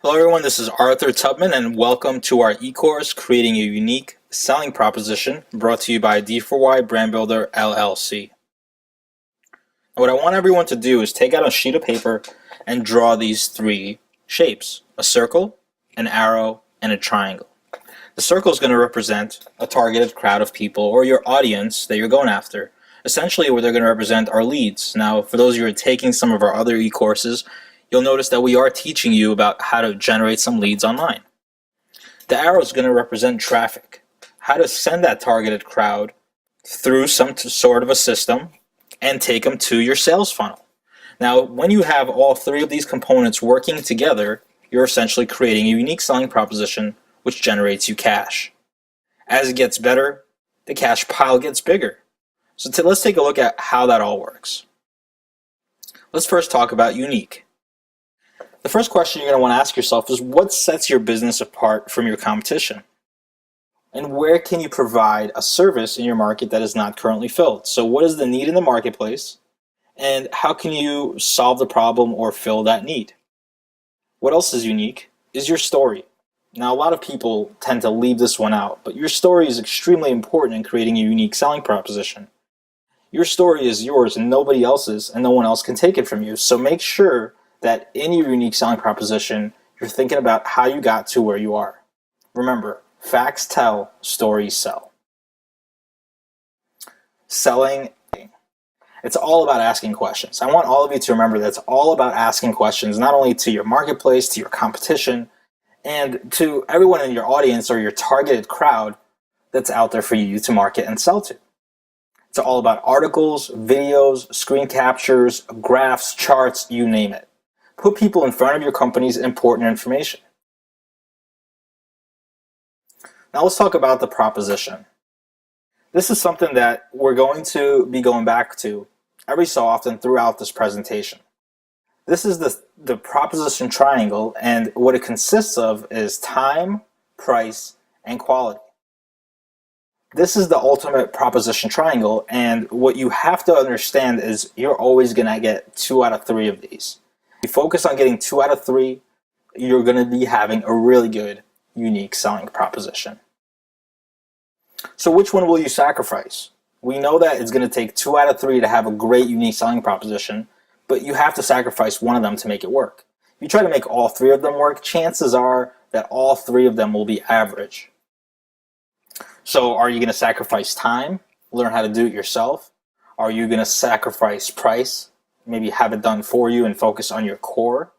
Hello everyone, this is Arthur Tubman and welcome to our e-course, Creating a Unique Selling Proposition, brought to you by D4Y Brand Builder LLC. What I want everyone to do is take out a sheet of paper and draw these three shapes: a circle, an arrow, and a triangle. The circle is going to represent a targeted crowd of people or your audience that you're going after. Essentially, what they're going to represent are leads. Now, for those of you who are taking some of our other e-courses, you'll notice that we are teaching you about how to generate some leads online. The arrow is going to represent traffic, how to send that targeted crowd through some sort of a system and take them to your sales funnel. Now, when you have all three of these components working together, you're essentially creating a unique selling proposition which generates you cash. As it gets better, the cash pile gets bigger. So let's take a look at how that all works. Let's first talk about unique. The first question you're going to want to ask yourself is, what sets your business apart from your competition? And where can you provide a service in your market that is not currently filled? So what is the need in the marketplace, and how can you solve the problem or fill that need? What else is unique is your story. Now, a lot of people tend to leave this one out, but your story is extremely important in creating a unique selling proposition. Your story is yours and nobody else's, and no one else can take it from you. So make sure that in your unique selling proposition, you're thinking about how you got to where you are. Remember, facts tell, stories sell. Selling, it's all about asking questions. I want all of you to remember that it's all about asking questions, not only to your marketplace, to your competition, and to everyone in your audience or your targeted crowd that's out there for you to market and sell to. It's all about articles, videos, screen captures, graphs, charts, you name it. Put people in front of your company's important information. Now let's talk about the proposition. This is something that we're going to be going back to every so often throughout this presentation. This is the proposition triangle, and what it consists of is time, price, and quality. This is the ultimate proposition triangle, and what you have to understand is you're always going to get 2 out of 3 of these. If you focus on getting 2 out of 3, you're going to be having a really good, unique selling proposition. So which one will you sacrifice? We know that it's going to take 2 out of 3 to have a great, unique selling proposition, but you have to sacrifice one of them to make it work. If you try to make all 3 of them work, chances are that all 3 of them will be average. So are you going to sacrifice time, learn how to do it yourself? Are you going to sacrifice price, maybe have it done for you and focus on your core?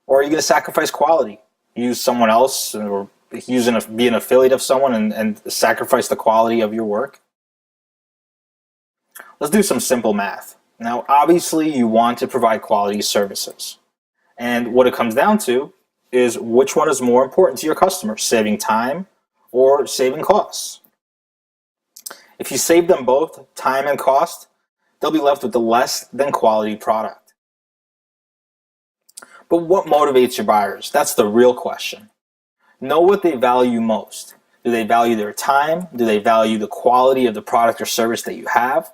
Or are you going to sacrifice quality, use someone else or be an affiliate of someone and sacrifice the quality of your work? Let's do some simple math. Now, obviously, you want to provide quality services. And what it comes down to is which one is more important to your customer, saving time or saving costs. If you save them both, time and cost, they'll be left with the less than quality product. But what motivates your buyers? That's the real question. Know what they value most. Do they value their time? Do they value the quality of the product or service that you have?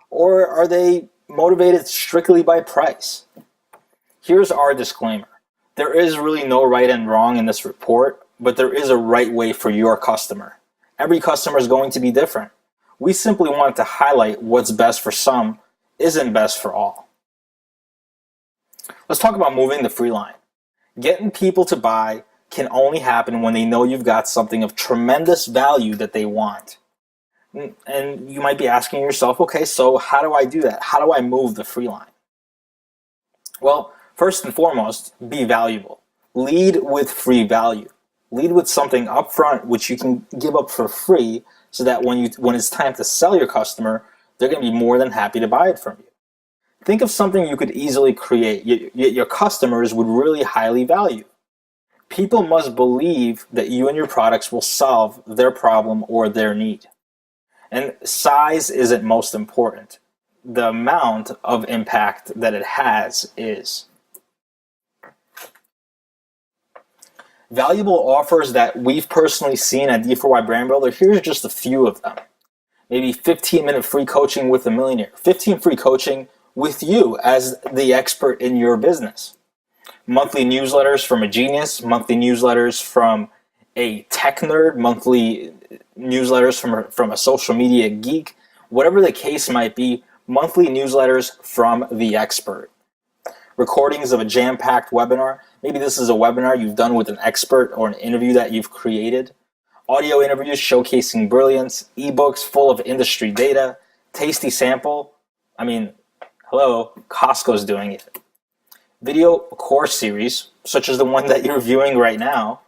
Or are they motivated strictly by price? Here's our disclaimer. There is really no right and wrong in this report, but there is a right way for your customer. Every customer is going to be different. We simply wanted to highlight what's best for some isn't best for all. Let's talk about moving the free line. Getting people to buy can only happen when they know you've got something of tremendous value that they want. And you might be asking yourself, okay, so how do I do that? How do I move the free line? Well, first and foremost, be valuable. Lead with free value. Lead with something upfront which you can give up for free, so that when it's time to sell your customer, they're going to be more than happy to buy it from you. Think of something you could easily create, your customers would really highly value. People must believe that you and your products will solve their problem or their need. And size isn't most important. The amount of impact that it has is. Valuable offers that we've personally seen at D4Y Brand Builder, here's just a few of them. Maybe 15-minute free coaching with a millionaire, 15 free coaching with you as the expert in your business. monthly newsletters from a genius, monthly newsletters from a tech nerd, monthly newsletters from a social media geek, whatever the case might be, monthly newsletters from the expert. Recordings of a jam-packed webinar. Maybe this is a webinar you've done with an expert or an interview that you've created. Audio interviews showcasing brilliance, ebooks full of industry data, tasty sample. I mean, hello, Costco's doing it. Video course series, such as the one that you're viewing right now,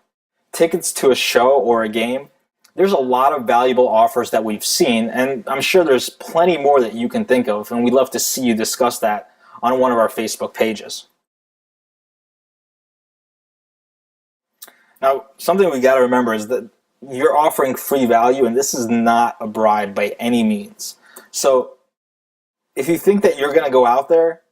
tickets to a show or a game. There's a lot of valuable offers that we've seen, and I'm sure there's plenty more that you can think of, and we'd love to see you discuss that on one of our Facebook pages. Now, something we got to remember is that you're offering free value, and this is not a bribe by any means. So if you think that you're going to go out there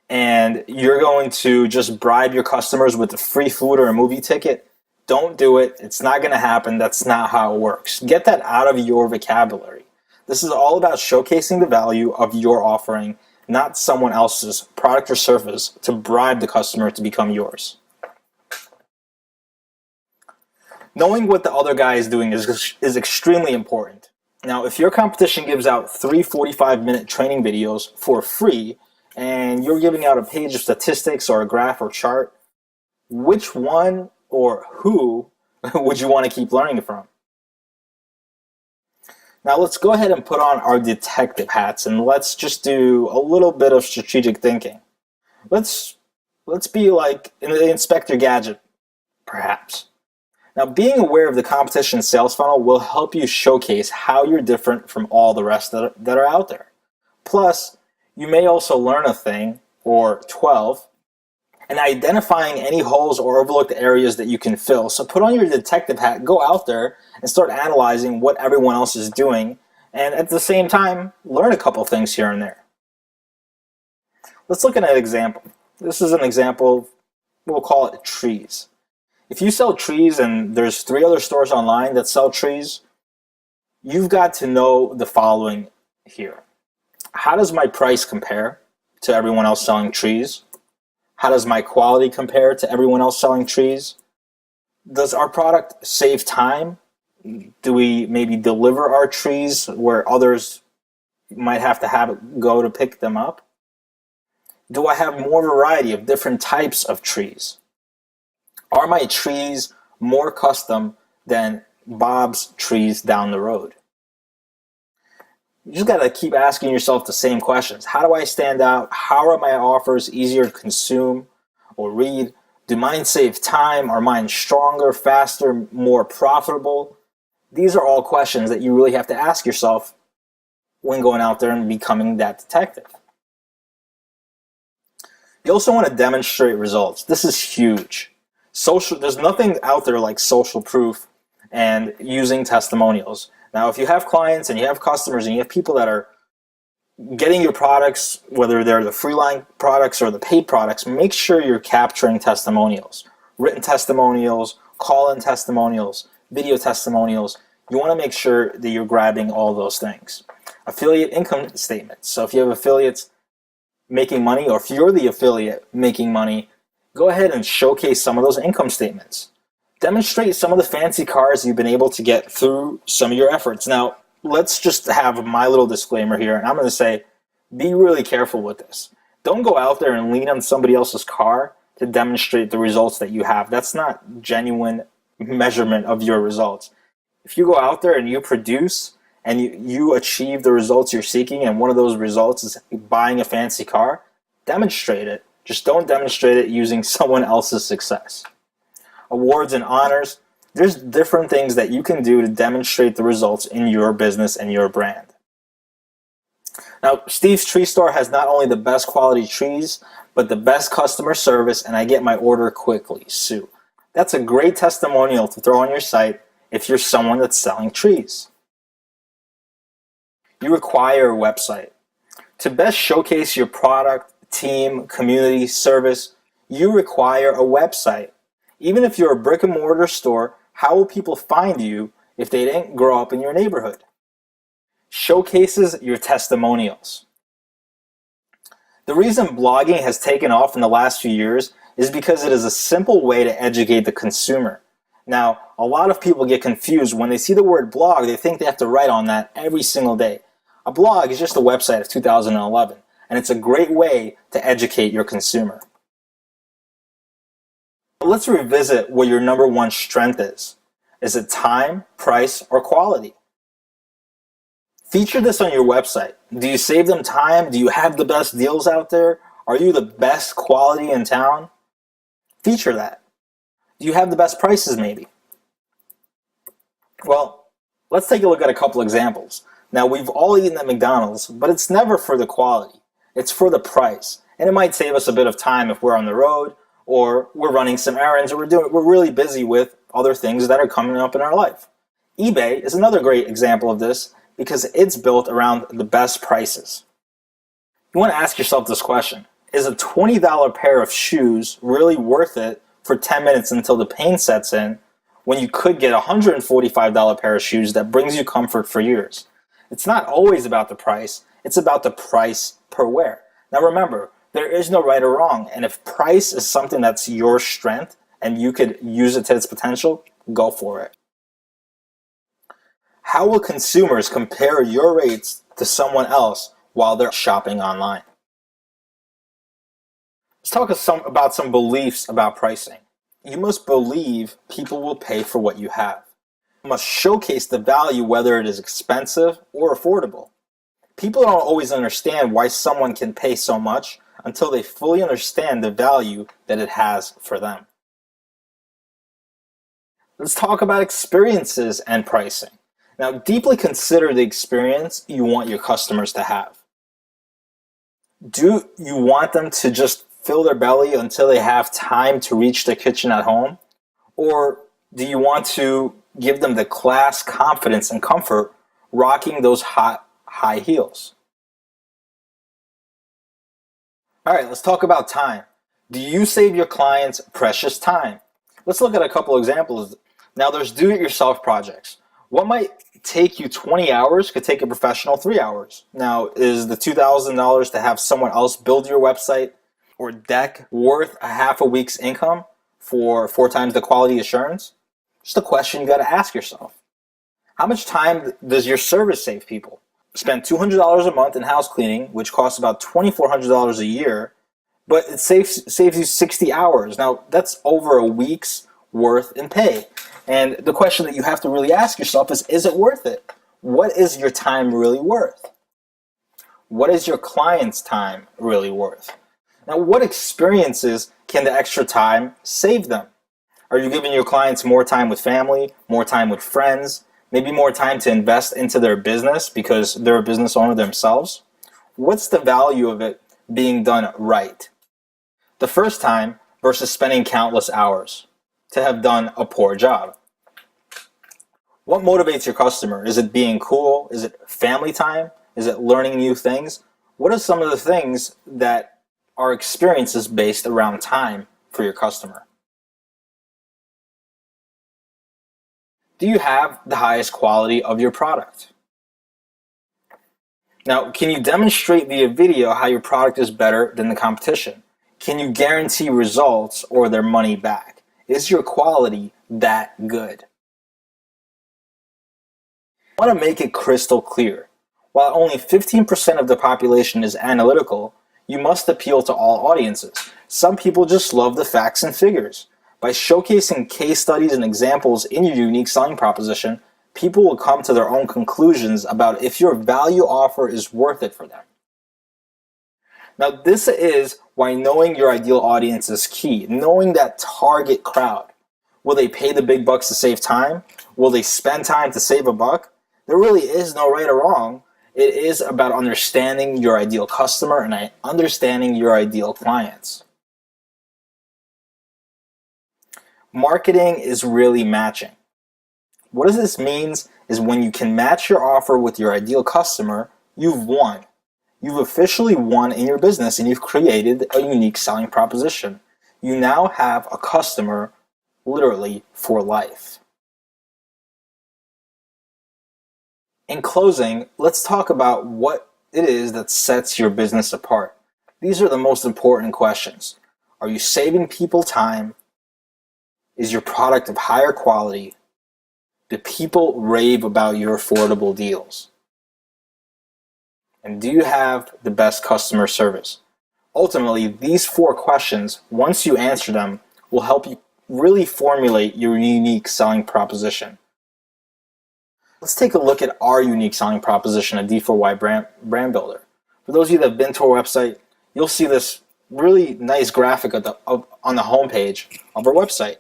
and you're going to just bribe your customers with a free food or a movie ticket, don't do it. It's not going to happen. That's not how it works. Get that out of your vocabulary. This is all about showcasing the value of your offering, not someone else's product or service to bribe the customer to become yours. Knowing what the other guy is doing is extremely important. Now, if your competition gives out 3 45-minute training videos for free, and you're giving out a page of statistics or a graph or chart, which one or who would you want to keep learning from? Now, let's go ahead and put on our detective hats, and let's just do a little bit of strategic thinking. Let's be like Inspector Gadget, perhaps. Now, being aware of the competition sales funnel will help you showcase how you're different from all the rest that are out there. Plus, you may also learn a thing or 12 and identifying any holes or overlooked areas that you can fill. So put on your detective hat, go out there and start analyzing what everyone else is doing, and at the same time, learn a couple things here and there. Let's look at an example. This is an example, we'll call it trees. If you sell trees and there's 3 other stores online that sell trees, you've got to know the following here. How does my price compare to everyone else selling trees? How does my quality compare to everyone else selling trees? Does our product save time? Do we maybe deliver our trees where others might have to go to pick them up? Do I have more variety of different types of trees? Are my trees more custom than Bob's trees down the road? You just got to keep asking yourself the same questions. How do I stand out? How are my offers easier to consume or read? Do mine save time? Are mine stronger, faster, more profitable? These are all questions that you really have to ask yourself when going out there and becoming that detective. You also want to demonstrate results. This is huge. There's nothing out there like social proof and using testimonials. Now, if you have clients and you have customers and you have people that are getting your products, whether they're the free line products or the paid products, make sure you're capturing testimonials, written testimonials, call-in testimonials, video testimonials. You want to make sure that you're grabbing all those things. Affiliate income statements. So if you have affiliates making money, or if you're the affiliate making money, go ahead and showcase some of those income statements. Demonstrate some of the fancy cars you've been able to get through some of your efforts. Now, let's just have my little disclaimer here, and I'm going to say, be really careful with this. Don't go out there and lean on somebody else's car to demonstrate the results that you have. That's not genuine measurement of your results. If you go out there and you produce and you achieve the results you're seeking, and one of those results is buying a fancy car, demonstrate it. Just don't demonstrate it using someone else's success. Awards and honors, there's different things that you can do to demonstrate the results in your business and your brand. Now, Steve's Tree Store has not only the best quality trees, but the best customer service, and I get my order quickly, Sue. That's a great testimonial to throw on your site if you're someone that's selling trees. You require a website. To best showcase your product, team, community, service, you require a website. Even if you're a brick and mortar store, how will people find you if they didn't grow up in your neighborhood? Showcases your testimonials. The reason blogging has taken off in the last few years is because it is a simple way to educate the consumer. Now, a lot of people get confused when they see the word blog. They think they have to write on that every single day. A blog is just a website of 2011, and it's a great way to educate your consumer. Let's revisit what your number one strength is. Is it time, price, or quality? Feature this on your website. Do you save them time? Do you have the best deals out there? Are you the best quality in town? Feature that. Do you have the best prices maybe? Well, let's take a look at a couple examples. Now, we've all eaten at McDonald's, but it's never for the quality. It's for the price. And it might save us a bit of time if we're on the road or we're running some errands or we're really busy with other things that are coming up in our life. eBay is another great example of this because it's built around the best prices. You want to ask yourself this question. Is a $20 pair of shoes really worth it for 10 minutes until the pain sets in when you could get a $145 pair of shoes that brings you comfort for years? It's not always about the price, it's about the price per wear. Now remember, there is no right or wrong, and if price is something that's your strength and you could use it to its potential, go for it. How will consumers compare your rates to someone else while they're shopping online? Let's talk about some beliefs about pricing. You must believe people will pay for what you have. You must showcase the value whether it is expensive or affordable. People don't always understand why someone can pay so much until they fully understand the value that it has for them. Let's talk about experiences and pricing. Now, deeply consider the experience you want your customers to have. Do you want them to just fill their belly until they have time to reach the kitchen at home? Or do you want to give them the class, confidence, and comfort rocking those high heels? All right, let's talk about time. Do you save your clients precious time? Let's look at a couple examples. Now, there's do-it-yourself projects. What might take you 20 hours could take a professional 3 hours. Now, is the $2,000 to have someone else build your website or deck worth a half a week's income for 4 times the quality assurance? Just a question you got to ask yourself. How much time does your service save people? Spend $200 a month in house cleaning, which costs about $2,400 a year, but it saves you 60 hours. Now, that's over a week's worth in pay. And the question that you have to really ask yourself is it worth it? What is your time really worth? What is your client's time really worth? Now, what experiences can the extra time save them? Are you giving your clients more time with family, more time with friends, maybe more time to invest into their business because they're a business owner themselves? What's the value of it being done right? The first time versus spending countless hours to have done a poor job. What motivates your customer? Is it being cool? Is it family time? Is it learning new things? What are some of the things that are experiences based around time for your customer? Do you have the highest quality of your product? Now, can you demonstrate via video how your product is better than the competition? Can you guarantee results or their money back? Is your quality that good? I want to make it crystal clear. While only 15% of the population is analytical, you must appeal to all audiences. Some people just love the facts and figures. By showcasing case studies and examples in your unique selling proposition, people will come to their own conclusions about if your value offer is worth it for them. Now, this is why knowing your ideal audience is key. Knowing that target crowd. Will they pay the big bucks to save time? Will they spend time to save a buck? There really is no right or wrong. It is about understanding your ideal customer and understanding your ideal clients. Marketing is really matching. What this means is when you can match your offer with your ideal customer, you've won. You've officially won in your business and you've created a unique selling proposition. You now have a customer literally for life. In closing, let's talk about what it is that sets your business apart. These are the most important questions. Are you saving people time? Is your product of higher quality? Do people rave about your affordable deals? And do you have the best customer service? Ultimately, these 4 questions, once you answer them, will help you really formulate your unique selling proposition. Let's take a look at our unique selling proposition at D4Y Brand Builder. For those of you that have been to our website, you'll see this really nice graphic on the homepage of our website.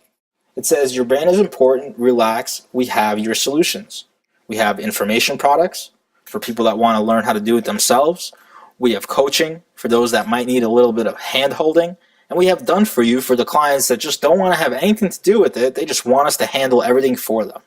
It says, your brand is important, relax, we have your solutions. We have information products for people that want to learn how to do it themselves. We have coaching for those that might need a little bit of hand holding. And we have done for you for the clients that just don't want to have anything to do with it. They just want us to handle everything for them.